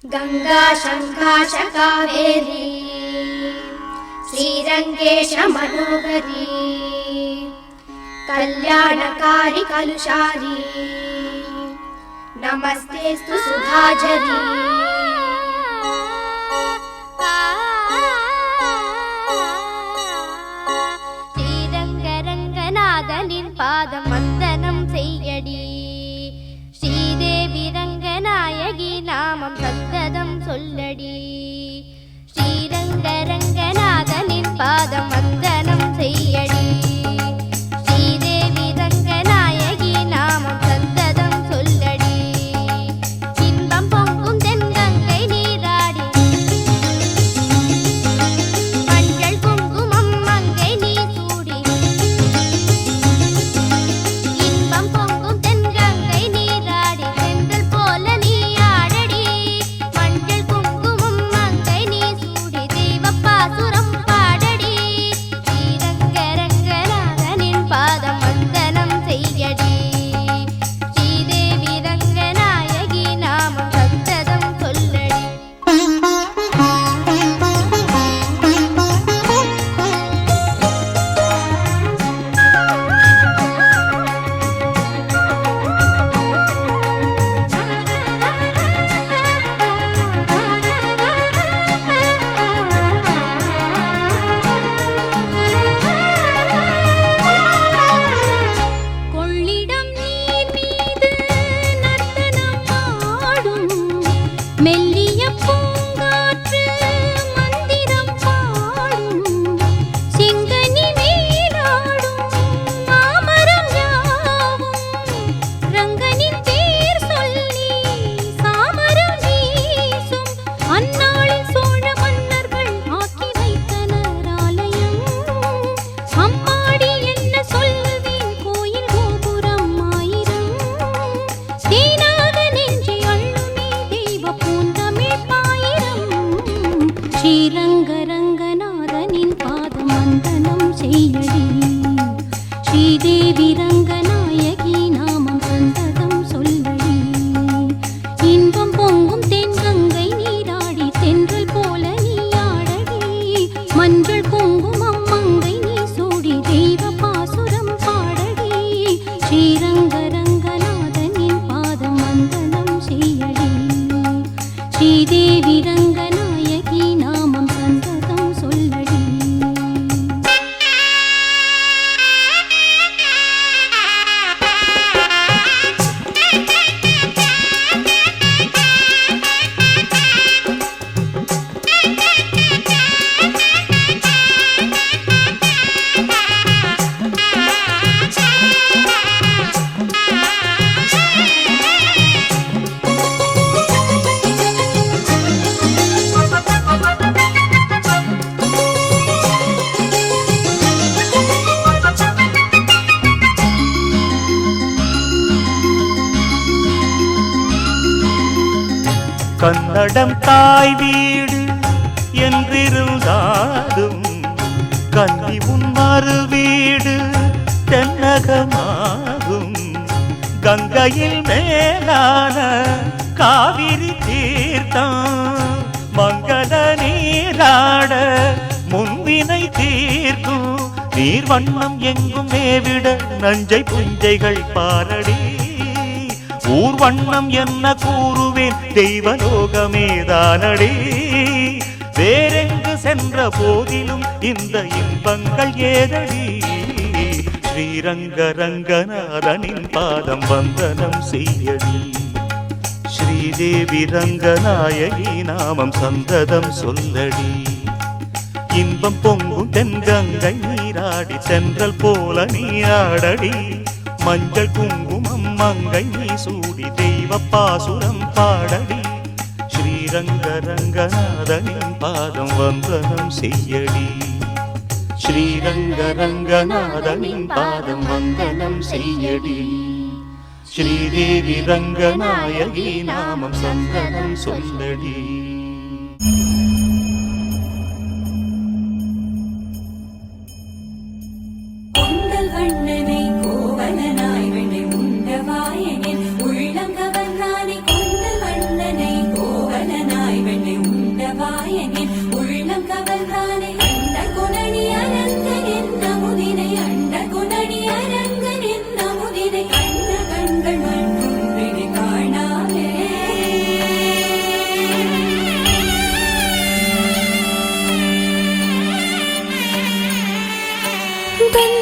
गंगा शंकाश कावेरी श्रीरंगेश मनोहरी कल्याणकारी कलुषारी नमस्तेस्तु सुधाझरी श्रीरंगरंगनाथनिन पादम वंदनम सेय्यडी श्रीदेवी रंगनायकी नामम सन्तदम सोल्लडी श्रीरंगरंगनाथनिन पादम वंदनम सेय्यडी श्रीदेवी रंगनायकी नामम सन्तदम सोल्लडी इன்பம் பொங்கும் தென்கங்கை நீராடி மஞ்சள் குங்குமம் மங்கை நீ சூடி இன்பம் பொங்கும் தென்கங்கை நீராடி செந்தல் போல நீ ஆடடி மஞ்சள் குங்குமம் மங்கை நீ சூடி தெய்வப்பாசுரம் பாடடி ஸ்ரீரங்கரங்கநாதனின் பாதம் வந்தனம் செய்யடி ஸ்ரீதேவி ரங்கநாயகி நாமம் சந்ததம் சொல்லடி கொள்ளிடம் நீர் மீது நர்த்தனம் ஆடும் மெல்லிய பூங்காற்று மந்திரம் பாடும் செங்கனி மேலாடும் மாமரம் யாவும் ரங்கனின் பேர் சொல்லி சாமரம் வீசும் அந்நாளில் சோழ மன்னர்கள் ஆக்கி வைத்தனர் ஆலயம் அம்மாடி என்ன சொல்வேன் கோயில் கோபுரம் ஆயிரம் தேனாக நெஞ்சை அள்ளுமே தெய்வ பூந்தமிழ் பாயிரம் ஸ்ரீரங்கரங்கநாதனின் பாதம் வந்தனம் செய்யடி ஸ்ரீதேவி ரங்கநாயகி நாமம் சந்ததம் சொல்லடி இன்பம் பொங்கும் தென்கங்கை நீராடி தென்றல் போல நீ ஆடடி மஞ்சள் குங்குமம் மங்கை நீ சூடி தெய்வ பாசுரம் பாடடி ஸ்ரீரங்கரங்கநாதனின் பாதம் வந்தனம் செய்யடி ஸ்ரீதேவி ரங்கநாயகி நாமம் சந்ததம் சொல்லடி கன்னடம் தாய் வீடு என்றிருந்தாலும் கன்னி உன் மறு வீடு தென்னகமாகும் கங்கையில் மேலான காவிரி தீர்த்தம் மங்கள நீராட முன்வினை தீர்க்கும் நீர் வண்ணம் எங்கும் மேவிட நஞ்சை புஞ்சைகள் பாரடி ஊர் வண்ணம் என்ன கூறுவேன் தெய்வலோகமேதானடி வேறெங்கு சென்ற போதிலும் இந்த இன்பங்கள் ஏதடி ஸ்ரீரங்கரங்கநாதனின் பாதம் வந்தனம் செய்யடி ஸ்ரீதேவி ரங்கநாயகி நாமம் சந்ததம் சொல்லடி இன்பம் பொங்கும் தென்கங்கை நீராடி சென்றல் போல நீராடடி மஞ்சள் குங்குமம் மங்கை நீ சூடி தெய்வ பாசுரம் பாடடி ஸ்ரீரங்கரங்கநாதனின் பாதம் வந்தனம் செய்யடி ஸ்ரீரங்கரங்கநாதனின் பாதம் வந்தனம் செய்யடி ஸ்ரீதேவி ரங்கநாயகி நாமம் சந்தனம் சொல்லடி உள்ளம் கவர்ந்தானே கொண்டல் வண்ணனை கோவலனாய் நாயகன் உள்ளம் கவர்ந்தானே அண்ட குணனி அரங்கன் என் அமுதினை அண்ட குணனி அரங்கன் என் அமுதினை கண்ண கண்கள் மற்றொன்றினை காணாமே தன்